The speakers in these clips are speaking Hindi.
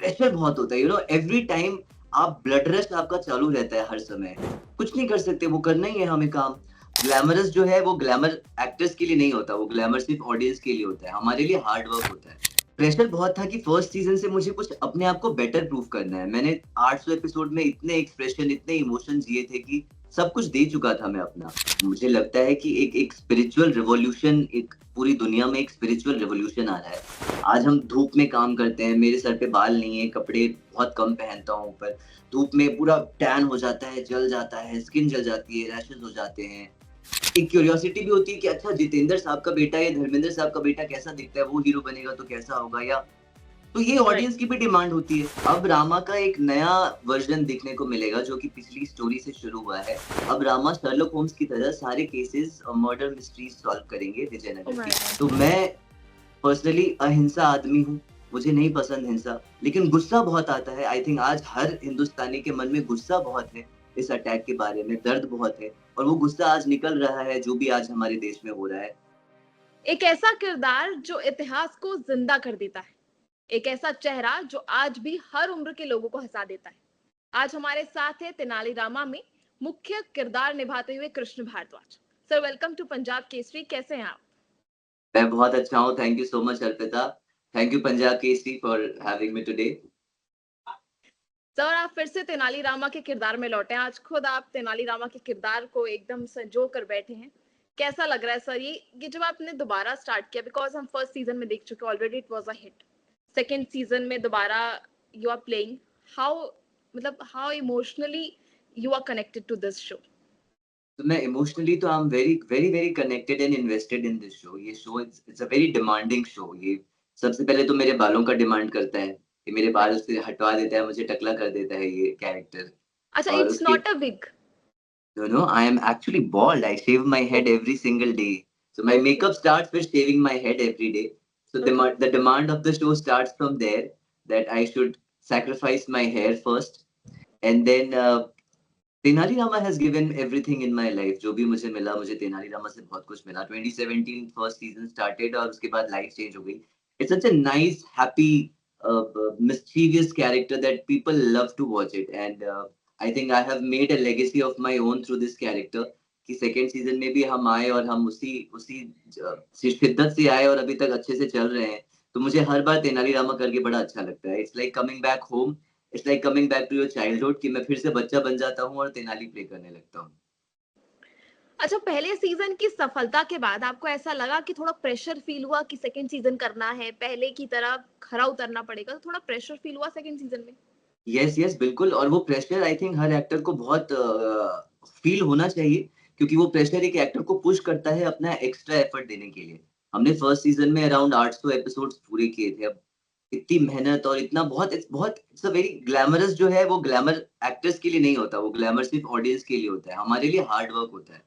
प्रेशर बहुत होता है, एवरी टाइम आप ब्लड रश आपका चालू रहता है हर समय। कुछ नहीं कर सकते, वो करना ही है हमें काम। ग्लैमरस जो है वो ग्लैमर एक्टर्स के लिए नहीं होता, वो ग्लैमर सिर्फ ऑडियंस के लिए होता है, हमारे लिए हार्ड वर्क होता है। प्रेशर बहुत था कि फर्स्ट सीज़न से मुझे कुछ अपने आप को बेटर प्रूव करना है। मैंने 800 एपिसोड में इतने एक्सप्रेशन, इतने इमोशन जिए थे कि सब कुछ दे चुका था मैं अपना। मुझे लगता है कि एक स्पिरिचुअल रिवॉल्यूशन, एक पूरी दुनिया में एक स्पिरिचुअल रिवॉल्यूशन आ रहा है। आज हम धूप में काम करते हैं, मेरे सर पे बाल नहीं है, कपड़े बहुत कम पहनता हूँ ऊपर। धूप में पूरा टैन हो जाता है, जल जाता है, स्किन जल जाती है, रैशेज़ हो जाते हैं। एक क्यूरियोसिटी भी होती है कि अच्छा जितेंद्र साहब का बेटा या धर्मेंद्र साहब का बेटा कैसा दिखता है, वो हीरो बनेगा तो कैसा होगा, या तो ये राइट। ऑडियंस की भी डिमांड होती है। अब रामा का एक नया वर्ज़न देखने को मिलेगा जो कि पिछली स्टोरी से शुरू हुआ है। अब रामा शर्लॉक होम्स की तरह सारे केसेज़ मर्डर मिस्ट्रीज़ सॉल्व करेंगे ओह विजयनगर माय की। गॉड! तो मैं पर्सनली अहिंसा आदमी हूँ, मुझे नहीं पसंद हिंसा, लेकिन गुस्सा बहुत आता है। आई थिंक आज हर हिंदुस्तानी के मन में गुस्सा बहुत है, इस अटैक के बारे में दर्द बहुत है, और वो गुस्सा आज निकल रहा है जो भी आज हमारे देश में हो रहा है। एक ऐसा किरदार जो इतिहास को जिंदा कर देता है। एक ऐसा चेहरा जो आज भी हर उम्र के लोगों को हंसा देता है। आज हमारे साथ है तेनाली रामा में मुख्य किरदार निभाते हुए Krishna Bharadwaj. Sir welcome to Punjab Kesari, कैसे हैं आप? मैं बहुत अच्छा हूँ, thank you so much Arpita. Thank you Punjab Kesari for having me today. Sir आप फिर से तेनाली रामा के किरदार में लौटे हैं। आज खुद आप तेनाली रामा के किरदार को एकदम संजो कर बैठे हैं। कैसा लग रहा है सर ये जब आपने दोबारा स्टार्ट किया? बिकॉज हम फर्स्ट सीजन में देख चुके, already it was a hit. Second season में दोबारा यू आर प्लेइंग, हाउ, मतलब how emotionally you are connected to this show? तो मैं इमोशनली तो I am very very very connected and invested in this show. ये show it's it's a very demanding show. ये सबसे पहले तो मेरे बालों का डिमांड करता है कि मेरे बाल राइट। उससे हटवा देता है, मुझे टकला कर देता है ये कैरेक्टर। अच्छा, और इट्स उसके not a wig? I am actually bald. I shave my head every single day. So my okay. makeup starts with shaving my head every day. So okay. the demand of the show starts from there, that I should sacrifice my hair first, and then Tenali Rama has given everything in my life. जो भी मुझे मिला, मुझे तेनाली रामा से बहुत कुछ मिला। 2017 फर्स्ट सीजन स्टार्टेड और उसके बाद लाइफ चेंज हो गई। It's such a nice, happy, mischievous character that people love to watch it, and I think I have made a legacy of my own through this character. कि सेकंड सीजन में भी हम आए और हम उसी उसी शिद्दत से आए और अभी तक अच्छे से चल रहे हैं। तो मुझे हर बार तेनाली रामा करके बड़ा अच्छा लगता है। It's like coming back home. It's like coming back to your childhood कि मैं फिर से बच्चा बन जाता हूँ और तेनाली प्ले करने लगता हूँ। अच्छा, पहले सीजन की सफलता के बाद आपको ऐसा लगा कि थोड़ा प्रेशर फील हुआ कि सेकंड सीजन करना है, पहले की तरह खरा उतरना पड़ेगा, तो थोड़ा प्रेशर फील हुआ सेकंड सीजन में? यस, यस, बिल्कुल, और वो pressure I think her actor को बहुत फ़ील होना चाहिए, क्योंकि वो प्रेशर एक एक्टर को पुश करता है अपना एक्स्ट्रा एफर्ट देने के लिए। हमने फर्स्ट सीज़न में अराउंड 800 एपिसोड्स पूरे किए थे। अब इतनी मेहनत और इतना इट्स अ वेरी ग्लैमरस जो है वो ग्लैमर एक्टर्स के लिए नहीं होता, वो ग्लैमर सिर्फ़ ऑडियंस के लिए होता है। हमारे लिए हार्ड वर्क होता है,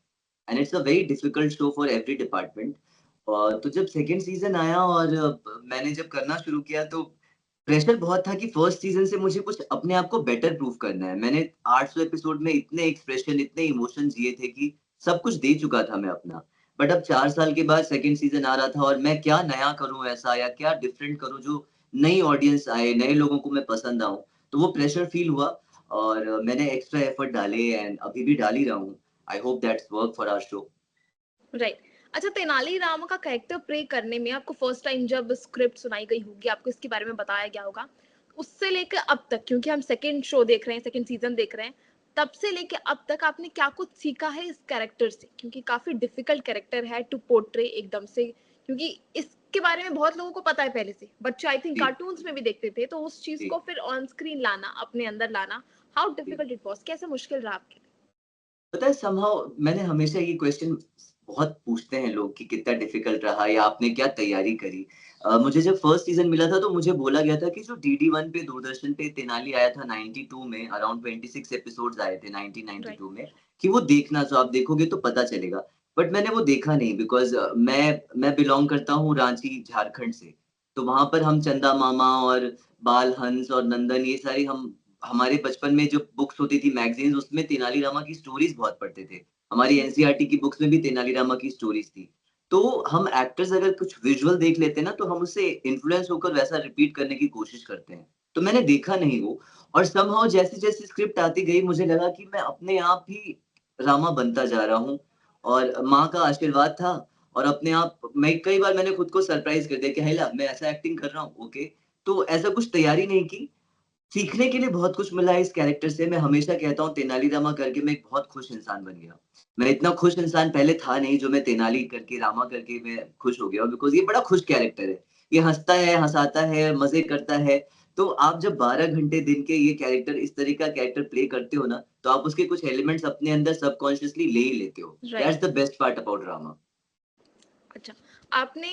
and it's a very difficult show for every department. तो जब सेकंड सीज़न आया और मैंने जब करना शुरू किया तो प्रेशर बहुत था कि फर्स्ट सीज़न से मुझे कुछ अपने आप को बेटर प्रूव करना है। मैंने 800 एपिसोड में इतने एक्सप्रेशन, इतने इमोशन जिए थे कि सब कुछ दे चुका था मैं अपना। बट अब 4 साल के बाद सेकंड सीज़न आ रहा था और मैं क्या नया करूँ ऐसा, या क्या डिफरेंट करूँ जो नई ऑडियंस आए, नए लोगों को मैं पसंद आऊँ। तो वो प्रेशर फील हुआ और मैंने एक्स्ट्रा एफर्ट डाले एंड अभी भी डाल ही रहा हूँ। I hope that's work for our show. Right. अच्छा, तेनाली रामा का कैरेक्टर प्ले करने में आपको फर्स्ट टाइम जब स्क्रिप्ट सुनाई गई होगी, आपको इसके बारे में बताया गया होगा, उससे लेकर अब तक, क्योंकि हम सेकंड शो देख रहे हैं, सेकंड सीजन देख रहे हैं, तब से लेके अब तक आपने क्या कुछ सीखा है इस कैरेक्टर से? क्योंकि काफी डिफिकल्ट कैरेक्टर है टू पोर्ट्रे एकदम से, क्योंकि इसके बारे में बहुत लोगों को पता है पहले से, बच्चे आई थिंक जी, कार्टून्स में भी देखते थे, तो उस चीज जी, को फिर ऑन स्क्रीन लाना, अपने अंदर लाना, हाउ जी। डिफिकल्ट इट वाज, कैसे मुश्किल रहा आपके लिए? पता है समहाउ मैंने हमेशा ये क्वेश्चन बहुत पूछते हैं लोग कि कितना डिफिकल्ट रहा या आपने क्या तैयारी करी। मुझे जब फर्स्ट सीजन मिला था तो मुझे बोला गया था कि जो डीडी वन पे दूरदर्शन पे तेनाली आया था 92 में, अराउंड 26 एपिसोड्स आए थे राइट। 1992 में, कि वो देखना, जो आप देखोगे तो पता चलेगा। बट मैंने वो देखा नहीं बिकॉज मैं बिलोंग करता हूँ रांची झारखंड से। तो वहां पर हम चंदा मामा और बाल हंस और नंदन, ये सारी हम हमारे बचपन में जो बुक्स होती थी, मैगज़ीन्स, उसमें तेनालीरामा की स्टोरीज़ बहुत पढ़ते थे। हमारी एनसीईआरटी की बुक्स में भी तेनालीरामा की स्टोरीज़ थी। तो हम एक्टर्स अगर कुछ विजुअल देख लेते हैं ना, तो हम उससे इन्फ्लुएंस होकर वैसा रिपीट करने की कोशिश करते हैं। तो मैंने देखा नहीं वो। और समहाउ जैसे-जैसे स्क्रिप्ट आती गई मुझे लगा कि मैं अपने आप ही रामा बनता जा रहा हूँ और माँ का आशीर्वाद था और अपने आप मैं कई बार मैंने खुद को सरप्राइज़ कर दिया कि हेला मैं ऐसा एक्टिंग कर रहा हूँ, ओके। तो ऐसा कुछ तैयारी नहीं की, सीखने के लिए बहुत कुछ मिला इस कैरेक्टर से। मैं हमेशा कहता हूँ तेनालीरामा करके मैं एक बहुत खुश इंसान बन गया। मैं इतना खुश इंसान पहले था नहीं जो मैं तेनाली करके, रामा करके मैं खुश हो गया बिकॉज़ ये बड़ा खुश कैरेक्टर है। ये हँसता है, हँसाता है, मज़े करता है। तो आप जब 12 घंटे दिन के ये कैरेक्टर इस तरह का कैरेक्टर प्ले करते हो ना, तो आप उसके कुछ एलिमेंट्स अपने अंदर सबकॉन्शियसली ले ही लेते हो। Right. That's the best part about Rama. अच्छा, आपने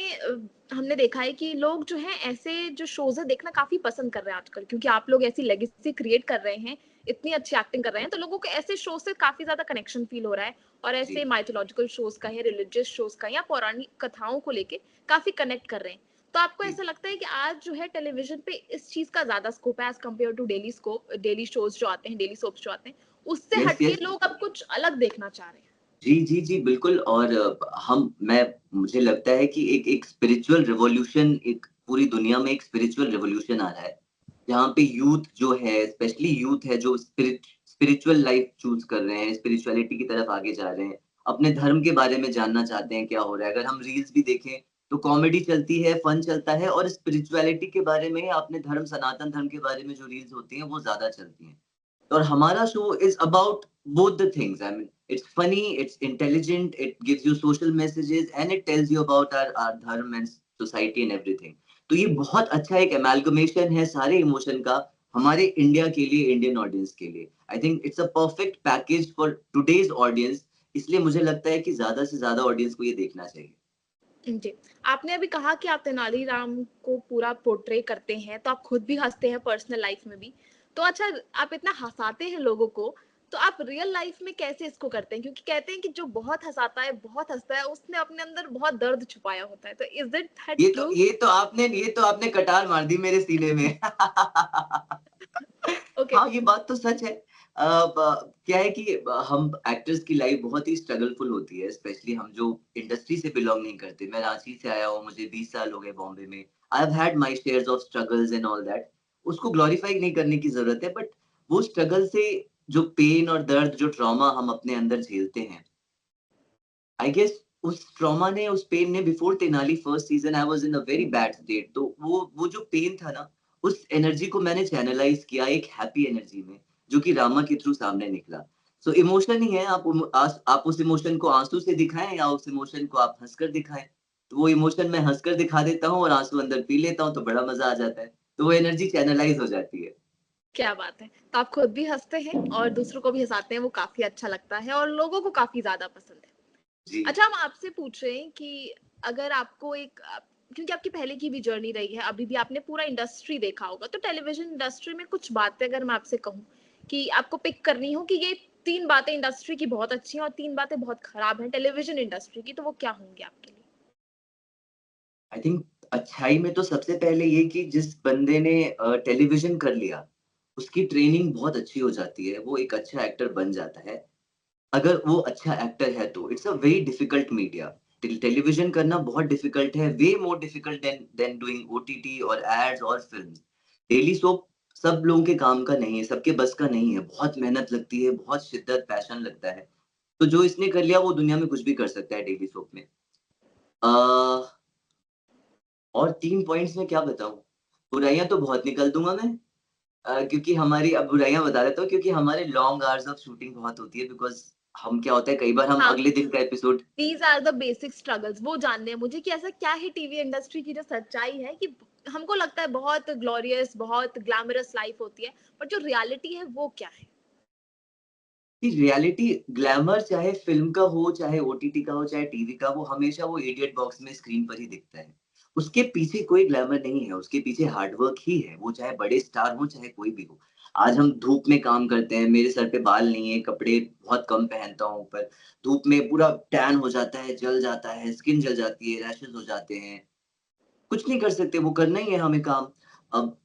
हमने देखा है कि लोग जो हैं ऐसे जो शोज़ है देखना काफ़ी पसंद कर रहे हैं आजकल, क्योंकि आप लोग ऐसी लेगेसी क्रिएट कर रहे हैं, इतनी अच्छी एक्टिंग कर रहे हैं, तो लोगों को ऐसे शो से काफ़ी ज़्यादा कनेक्शन फ़ील हो रहा है और जी। ऐसे माइथोलॉजिकल शोज़ का या रिलिजियस शोज़ का या पौराणिक कथाओं को लेके काफ़ी कनेक्ट कर रहे हैं। तो आपको जी। ऐसा लगता है कि आज जो है टेलीविज़न पे इस चीज़ का ज़्यादा स्कोप है as compare to daily shows जो आते हैं, डेली सोप्स जो आते हैं, उससे यस, हट के यस। लोग अब कुछ अलग देखना चाह रहे हैं? जी, जी, जी, बिल्कुल। और मुझे लगता है कि एक एक स्पिरिचुअल रिवॉल्यूशन एक पूरी दुनिया में एक स्पिरिचुअल रिवॉल्यूशन आ रहा है। जहाँ पे यूथ जो है, स्पेशली यूथ है जो स्पिरिचुअल लाइफ चूज़ कर रहे हैं, स्पिरिचुअलिटी की तरफ आगे जा रहे हैं। अपने धर्म के बारे में जानना चाहते हैं क्या हो रहा है। अगर हम रील्स भी देखें तो कॉमेडी चलती है, फन चलता है और स्पिरिचुअलिटी के बारे में, अपने धर्म, सनातन धर्म के बारे में जो रील्स होती हैं वो ज़्यादा चलती हैं। और हमारा show is about both the things. I mean, it's funny, it's intelligent, it gives you social messages and it tells you about our dharma and society and everything. तो ये बहुत अच्छा एक amalgamation है सारे इमोशन का हमारे इंडिया के लिए, इंडियन ऑडियंस के लिए। I think it's a perfect package for today's audience. इसलिए मुझे लगता है कि ज़्यादा से ज़्यादा ऑडियंस को ये देखना चाहिए। जी। आपने अभी कहा कि आप तेनालीराम को पूरा पोर्ट्रे करते हैं, तो आप खुद भी हँसते हैं पर्सनल लाइफ़ में भी। तो अच्छा, आप इतना हँसाते हैं लोगों को, तो आप रियल लाइफ़ में कैसे इसको करते हैं? क्योंकि कहते हैं कि जो बहुत हँसाता है, बहुत हँसता है, उसने अपने अंदर बहुत दर्द छुपाया होता है। तो इज़ इट दैट ये तो ट्रू? ये तो आपने ये तो आपने कटार मार दी मेरे सीने में। ओके। हाँ, ये बात तो सच है। अ, ब क्या है कि हम एक्टर्स की लाइफ़ बहुत ही स्ट्रगलफुल होती है, स्पेशली हम जो इंडस्ट्री से बिलॉन्ग नहीं करते। मैं रांची से आया हूँ, मुझे 20 साल हो गए बॉम्बे में। I have had my shares of struggles and all that. उसको ग्लोरीफाई नहीं करने की ज़रूरत है, बट वो स्ट्रगल से जो पेन और दर्द, जो ट्रॉमा हम अपने अंदर झेलते हैं, आई गेस उस ट्रॉमा ने, उस पेन ने before Tenali first season I was in a very bad state. तो वो जो पेन था ना, उस एनर्जी को मैंने चैनलाइज़ किया एक हैप्पी एनर्जी में, जो कि रामा के थ्रू सामने निकला। सो इमोशन ही है, आप उस इमोशन को आँसू से दिखाएँ या उस इमोशन को आप हँसकर दिखाएँ। तो वो इमोशन मैं हँसकर दिखा देता हूँ और आँसू अंदर पी लेता हूँ, तो बड़ा मज़ा आ जाता है। तो वो एनर्जी चैनलाइज़ हो जाती है। क्या बात है! तो आप खुद भी हँसते हैं और दूसरों को भी हँसाते हैं, वो काफ़ी अच्छा लगता है और लोगों को काफ़ी ज़्यादा पसंद है। जी। अच्छा, हम आपसे पूछ रहे हैं कि अगर आपको क्योंकि आपकी पहले की भी जर्नी रही है, अभी भी आपने पूरा इंडस्ट्री देखा होगा, तो टेलीविज़न इंडस्ट्री में कुछ बातें अगर मैं आपसे कहूँ कि आपको पिक करनी हो कि ये 3 बातें इंडस्ट्री की बहुत अच्छी हैं और 3 बातें बहुत खराब हैं टेलीविज़न इंडस्ट्री की, तो वो क्या होंगी आपके लिए? आई थिंक अच्छाई में तो सबसे पहले ये कि जिस बंदे ने टेलीविज़न कर लिया, उसकी ट्रेनिंग बहुत अच्छी हो जाती है, वो एक अच्छा एक्टर बन जाता है। अगर वो अच्छा एक्टर है तो it's a very difficult media. Television करना बहुत डिफिकल्ट है, way more difficult than doing OTT और एड्स और फ़िल्म्स। डेली सोप सब लोगों के काम का नहीं है, सबके बस का नहीं है, बहुत मेहनत लगती है, बहुत शिद्दत, पैशन लगता है। तो जो इसने कर लिया वो दुनिया में कुछ भी कर सकता है डेली सोप में। अ और 3 पॉइंट्स में क्या बताऊँ? बुराइयाँ तो बहुत निकाल दूँगा मैं। क्योंकि हमारी अब बुराइयाँ बता देता हूँ क्योंकि हमारे लॉन्ग आवर्स ऑफ शूटिंग बहुत होती है बिकॉज़ हम क्या होता है कई बार हम हाँ, अगले दिन का episode. These are the basic struggles, वो जानने हैं मुझे कि ऐसा क्या है टीवी इंडस्ट्री की जो सच्चाई है कि हमको लगता है बहुत ग्लोरियस, बहुत ग्लैमरस लाइफ़ होती है, बट जो रियलिटी है वो क्या है? कि रियलिटी ग्लैमर चाहे फ़िल्म का हो, चाहे ओटीटी का हो, चाहे टीवी का, वो हमेशा वो इडियट बॉक्स में स्क्रीन पर ही दिखता है। उसके पीछे कोई ग्लैमर नहीं है, उसके पीछे हार्ड वर्क ही है, वो चाहे बड़े स्टार हों, चाहे कोई भी हो। आज हम धूप में काम करते हैं, मेरे सर पे बाल नहीं है, कपड़े बहुत कम पहनता हूँ ऊपर, धूप में पूरा टैन हो जाता है, जल जाता है, स्किन जल जाती है, रैशेज़ हो जाते हैं। कुछ नहीं कर सकते, वो करना ही है हमें काम। अब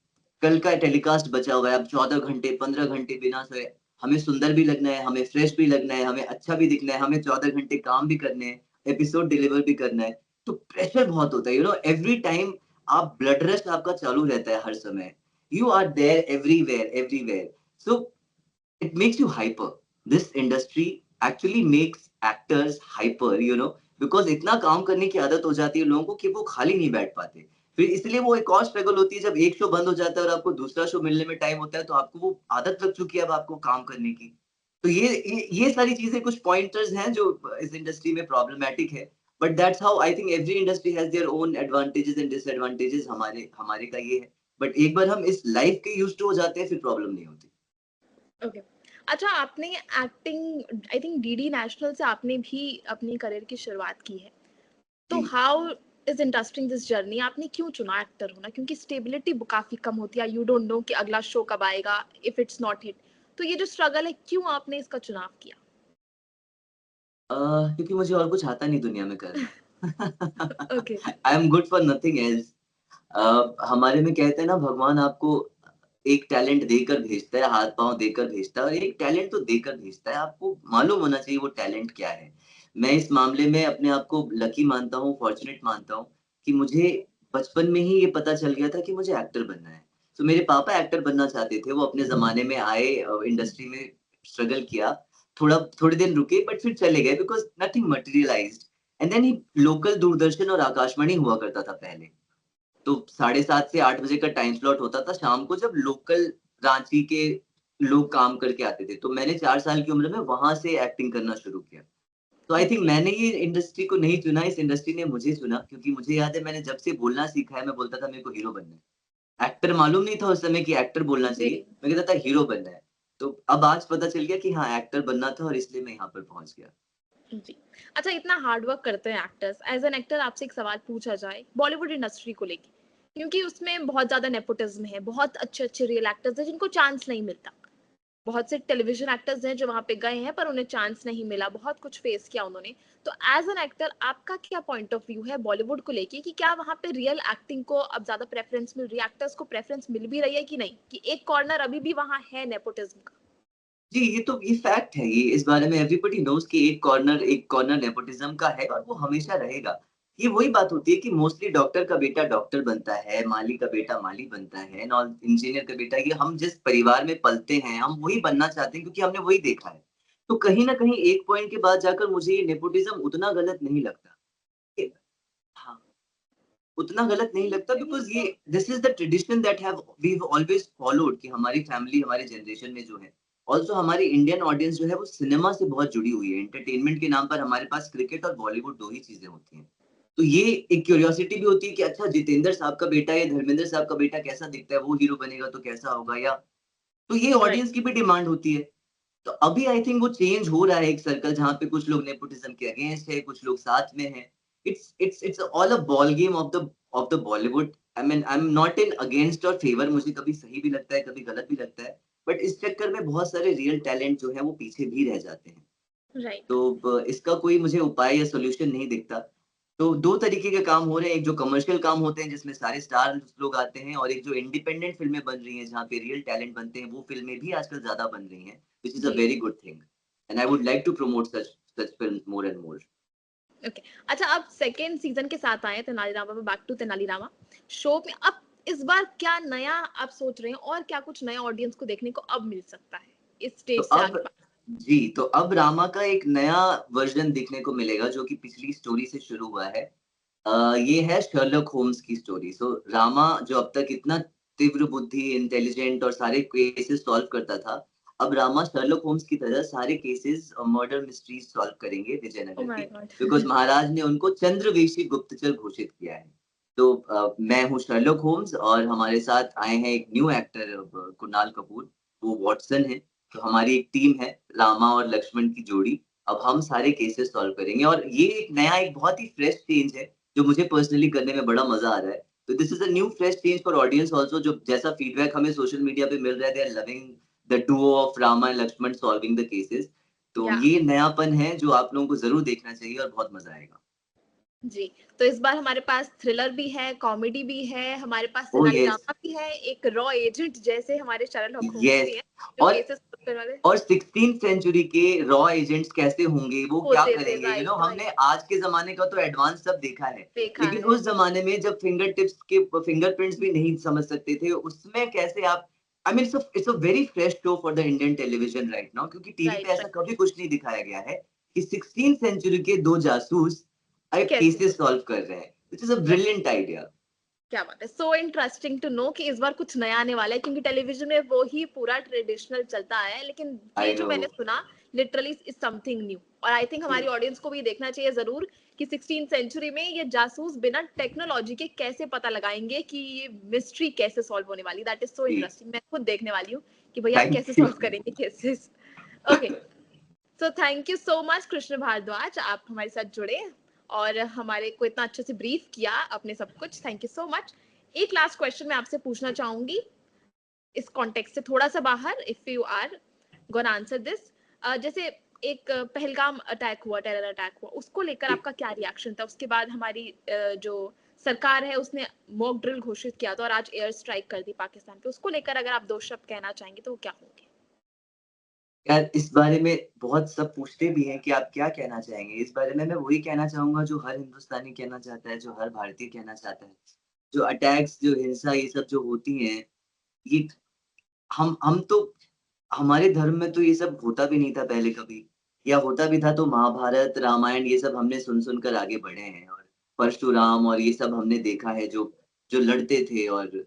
कल का टेलीकास्ट बचा हुआ है, अब 14 घंटे, 15 घंटे बिना सोए, हमें सुंदर भी लगना है, हमें फ्रेश भी लगना है, हमें अच्छा भी दिखना है, हमें 14 घंटे काम भी करने हैं, एपिसोड डिलीवर भी करना है। तो प्रेशर बहुत होता है, एवरी टाइम आप ब्लड रश आपका चालू रहता है हर समय। You are there everywhere. So it makes you hyper. This industry actually makes actors hyper, because इतना काम करने की आदत हो जाती है लोगों को कि वो खाली नहीं बैठ पाते। फिर इसलिए वो एक और स्ट्रगल होती है जब एक शो बंद हो जाता है और आपको दूसरा शो मिलने में टाइम होता है, तो आपको वो आदत लग चुकी है अब आपको काम करने की। तो ये सारी चीज़ें कुछ पॉइंटर्स हैं जो इस इंडस्ट्री में प्रॉब्लमैटिक है। But that's how I think every industry has their own advantages and disadvantages. हमारे हमारे का ये है। बट एक बार हम इस लाइफ के यूज्ड टू हो जाते हैं, फिर प्रॉब्लम नहीं होती। ओके। अच्छा, आपने acting I think DD national से आपने भी अपनी करियर की शुरुआत की है। तो जी। How is interesting this journey? आपने क्यों चुना एक्टर होना? क्योंकि स्टेबिलिटी काफी कम होती है, यू डोंट नो कि अगला शो कब आएगा इफ इट्स नॉट हिट। तो ये जो स्ट्रगल है, क्यों आपने इसका चुनाव किया? क्योंकि मुझे और कुछ आता नहीं दुनिया में करना। Okay. I am good for nothing else. हमारे में कहते हैं ना, भगवान आपको एक टैलेंट देकर भेजता है, हाथ-पाँव देकर भेजता है और एक टैलेंट तो देकर भेजता है, आपको मालूम होना चाहिए वो टैलेंट क्या है। मैं इस मामले में अपने आप को लकी मानता हूँ, फॉर्च्यूनेट मानता हूँ कि मुझे बचपन में ही ये पता चल गया था कि मुझे एक्टर बनना है। तो मेरे पापा एक्टर बनना चाहते थे, वो अपने ज़माने में आए, इंडस्ट्री में स्ट्रगल किया, थोड़े दिन रुके बट फिर चले गए because nothing materialised and then he local Doordarshan और आकाशवाणी हुआ करता था पहले। तो 7:30 से 8 बजे का टाइम स्लॉट होता था शाम को, जब लोकल रांची के लोग काम करके आते थे। तो मैंने 4 साल की उम्र में वहाँ से एक्टिंग करना शुरू किया। तो आई थिंक ओके। मैंने ये इंडस्ट्री को नहीं चुना, इस इंडस्ट्री ने मुझे चुना, क्योंकि मुझे याद है मैंने जब से बोलना सीखा है, मैं बोलता था मेरे को हीरो बनना है। एक्टर मालूम नहीं था उस समय कि एक्टर बोलना जी। चाहिए, मैं कहता था हीरो बनना है। तो अब आज पता चल गया कि हाँ, एक्टर बनना था और इसलिए मैं यहाँ पर पहुँच गया। जी। अच्छा, इतना हार्ड वर्क करते हैं एक्टर्स, एज़ एन एक्टर आपसे एक सवाल पूछा जाए बॉलीवुड इंडस्ट्री को लेके, क्योंकि उसमें बहुत ज़्यादा नेपोटिज़्म है, बहुत अच्छे-अच्छे रियल एक्टर्स हैं जिनको चांस नहीं मिलता। बहुत से टेलीविजन एक्टर्स हैं जो वहाँ पे गए हैं पर उन्हें चांस नहीं मिला, बहुत कुछ फेस किया उन्होंने। तो एज़ एन एक्टर आपका क्या पॉइंट ऑफ व्यू है बॉलीवुड को लेके कि क्या वहाँ पे रियल एक्टिंग को अब ज़्यादा प्रेफ़रेंस मिल रही है, एक्टर्स को प्रेफ़रेंस मिल भी रही है कि नहीं? कि एक कॉर्नर अभी भी वहाँ है नेपोटिज़्म का? जी, ये फैक्ट है, ये इस बारे में एवरीबॉडी नोज़ कि एक कॉर्नर नेपोटिज़्म का है और वो हमेशा रहेगा। ये वही बात होती है कि मोस्टली डॉक्टर का बेटा डॉक्टर बनता है, माली का बेटा माली बनता है, नॉन इंजीनियर का बेटा, ये हम जिस परिवार में पलते हैं, हम वही बनना चाहते हैं क्योंकि हमने वही देखा है। तो कहीं न कहीं एक पॉइंट के बाद जाकर मुझे ये नेपोटिज़्म उतना गलत नहीं लगता। ए हाँ, उतना गलत नहीं लगता बिकॉज़ ये this is the tradition that we have always followed कि हमारी फैमिली, हमारे जनरेशन में जो है। ऑल्सो हमारी इंडियन ऑडियंस जो है वो सिनेमा से बहुत जुड़ी हुई है। एंटरटेनमेंट के नाम पर हमारे पास क्रिकेट और बॉलीवुड 2 ही चीज़ें होती हैं। तो ये एक क्यूरियोसिटी भी होती है कि अच्छा, जितेंद्र साहब का बेटा या धर्मेंद्र साहब का बेटा कैसा दिखता है, वो हीरो बनेगा तो कैसा होगा, या तो ये राइट। ऑडियंस की भी डिमांड होती है। तो अभी आई थिंक वो चेंज हो रहा है, एक सर्कल जहाँ पे कुछ लोग नेपोटिज़्म के अगेंस्ट है, कुछ लोग साथ में हैं। It's all a ball game of the Bollywood. I am not in against और फेवर, मुझे कभी सही भी लगता है, कभी गलत भी लगता है। बट इस चक्कर में बहुत सारे रियल टैलेंट जो है वो पीछे भी रह जाते हैं। राइट। तो इसका कोई मुझे उपाय या सॉल्यूशन नहीं दिखता। तो 2 तरीके के काम हो रहे हैं, एक जो कमर्शियल काम होते हैं जिसमें सारे स्टार्स लोग आते हैं, और एक जो इंडिपेंडेंट फ़िल्में बन रही हैं जहाँ पे रियल टैलेंट बनते हैं, वो फ़िल्में भी आजकल ज़्यादा बन रही हैं, व्हिच इज़ अ जी। Very good thing and I would like to promote such films more and more. Okay. अच्छा, अब सेकंड सीज़न के साथ आए हैं तेनालीरामा में, बैक टू तेनालीरामा। शो में अब इस बार क्या नया आप सोच रहे हैं और क्या कुछ नया ऑडियंस को देखने को अब मिल सकता है, इस तो स्टेज से अब आगे बढ़? तो अब रामा का एक नया वर्ज़न देखने को मिलेगा जो कि पिछली स्टोरी से शुरू हुआ है। ये है शर्लक होम्स की स्टोरी। सो रामा जो अब तक इतना तीव्र बुद्धि, इंटेलिजेंट और सारे केसेस सॉल्व करता था, अब रामा शर्लक होम्स की तरह सारे केसेस और मर्डर मिस्ट्रीज़ सॉल्व करेंगे ओह विजयनगर माय की, गॉड! बिकॉज़ महाराज ने उनको चंद्रवेशी गुप्तचर घोषित किया है। तो मैं हूँ शर्लक होम्स और हमारे साथ आए हैं एक न्यू एक्टर कुणाल कपूर, वो वॉटसन हैं। तो हमारी एक टीम है, रामा और लक्ष्मण की जोड़ी। अब हम सारे केसेस सॉल्व करेंगे और ये एक बहुत ही फ्रेश चेंज है, जो मुझे पर्सनली करने में बड़ा मज़ा आ रहा है। तो this is a new fresh change for audience also, जो जैसा फीडबैक हमें सोशल मीडिया पे मिल रहा है, they are loving the duo of Rama and Lakshman solving the cases. तो या ये नयापन है जो आप लोगों को ज़रूर देखना चाहिए और बहुत मज़ा आएगा। जी। तो इस बार हमारे पास थ्रिलर भी है, कॉमेडी भी है, हमारे पास ओह येस! तेनालीरामा भी है, एक रॉ एजेंट जैसे हमारे शरल होम्स भी येस। हैं, जो और केसेस और 16th सेंचुरी के रॉ एजेंट्स कैसे होंगे, वो क्या होते थे, करेंगे, राइट, हमने राइट, आज के ज़माने का तो एडवांस सब देखा है। देखा लेकिन है। उस ज़माने में जब फिंगर टिप्स के फिंगरप्रिंट्स भी नहीं समझ सकते थे, उसमें कैसे आप I mean it's a very fresh show for the Indian television right now क्योंकि टीवी पे राइट, ऐसा राइट। कभी कुछ नहीं दिखाया गया है कि 16th सेंचुरी के 2 जासूस कैसे केसेस सोल्व सॉल्व कर रहे हैं। Which is a right, brilliant idea. क्या बात है। सो इंटरेस्टिंग टू नो कि इस बार कुछ नया आने वाला है क्योंकि टेलीविजन में वो ही पूरा ट्रेडिशनल चलता है, लेकिन ये आई जो नो। मैंने सुना लिटरली इज समथिंग न्यू और आई थिंक हमारी यस, ऑडियंस को भी देखना चाहिए ज़रूर कि 16th सेंचुरी में ये जासूस बिना टेक्नोलॉजी के कैसे पता लगाएँगे कि ये मिस्ट्री कैसे सॉल्व होने वाली है। दैट इज़ सो जी। इंटरेस्टिंग। मैं खुद देखने वाली हूँ कि भैया कैसे थैंक यू। सॉल्व करेंगे cases. Okay. So thank you so much Krishna Bharadwaj, आप हमारे साथ जुड़े और हमारे को इतना अच्छे से ब्रीफ किया अपने सब कुछ। Thank you so much. एक लास्ट क्वेश्चन मैं आपसे पूछना चाहूंगी इस कॉन्टेक्स्ट से थोड़ा सा बाहर, if you are gonna answer this. जैसे एक पहलगाम अटैक हुआ, टेरर अटैक हुआ, उसको लेकर जी। आपका क्या रिएक्शन था? उसके बाद हमारी जो सरकार है उसने मॉक ड्रिल घोषित किया था और आज एयर स्ट्राइक कर दी पाकिस्तान पे। उसको लेकर अगर आप दो शब्द कहना चाहेंगे तो वो क्या होंगे? यार इस बारे में बहुत सब पूछते भी हैं कि आप क्या कहना चाहेंगे? इस बारे में मैं वही कहना चाहूँगा जो हर हिंदुस्तानी कहना चाहता है, जो हर भारतीय कहना चाहता है। जो अटैक्स, जो हिंसा ये सब जो होती हैं, ये हम तो हमारे धर्म में तो ये सब होता भी नहीं था पहले कभी या होता भी था तो महाभारत, रामायण ये सब हमने सुन-सुन कर आगे बढ़े हैं और परशुराम और ये सब हमने देखा है जो जो लड़ते थे और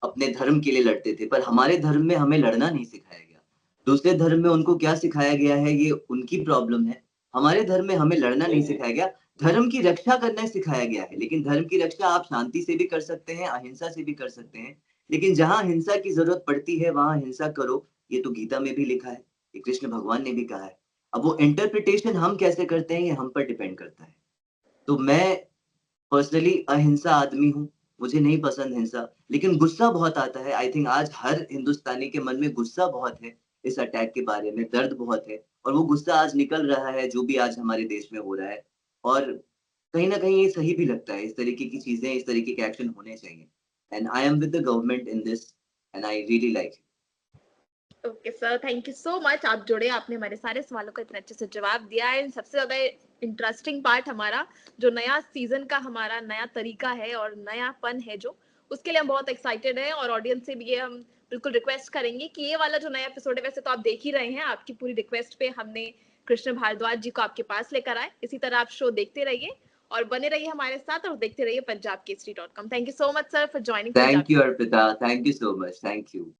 अपने धर्म के लिए लड़ते थे, पर हमारे धर्म में हमें लड़ना नहीं सिखाया गया। दूसरे धर्म में उनको क्या सिखाया गया है ये उनकी प्रॉब्लम है। हमारे धर्म में हमें लड़ना नहीं सिखाया गया, धर्म की रक्षा करना सिखाया गया है। लेकिन धर्म की रक्षा आप शांति से भी कर सकते हैं, अहिंसा से भी कर सकते हैं। लेकिन जहाँ हिंसा की ज़रूरत पड़ती है वहाँ हिंसा करो, ये तो गीता में भी लिखा है, ये कृष्ण भगवान ने भी कहा है। अब वो इंटरप्रिटेशन हम कैसे करते हैं ये हम पर डिपेंड करता है। तो मैं पर्सनली अहिंसा आदमी हूँ, मुझे नहीं पसंद हिंसा, लेकिन गुस्सा बहुत आता है। आई थिंक आज हर हिंदुस्तानी के मन में गुस्सा बहुत है, इस अटैक के बारे में दर्द बहुत है और वो गुस्सा आज निकल रहा है, जो भी आज हमारे देश में हो रहा है और कहीं न कहीं ये सही भी लगता है, इस तरीके की चीज़ें, इस तरीके के एक्शन होने चाहिए। And I am with the government in this and I really like it. Okay sir, thank you so much. आप जुड़े, आपने हमारे सारे सवालों का इतने अच्छे से जवाब दिया है। सबसे ज्यादा इंटरेस्टिंग पार्ट हमारा जो नया सीजन का हमारा नया तरीका है और नयापन है जो, उसके लिए हम बहुत एक्साइटेड हैं और ऑडियंस से भी ये हम बिल्कुल रिक्वेस्ट करेंगे कि ये वाला जो नया एपिसोड है, वैसे तो आप देख ही रहे हैं, आपकी पूरी रिक्वेस्ट पे हमने कृष्ण भारद्वाज जी को आपके पास लेकर आए। इसी तरह आप शो देखते रहिए और बने रहिए हमारे साथ और देखते रहिए पंजाब केसरी.com। Thank you so much sir for joining Punjab. Thank you Arpita, thank you so much, thank you.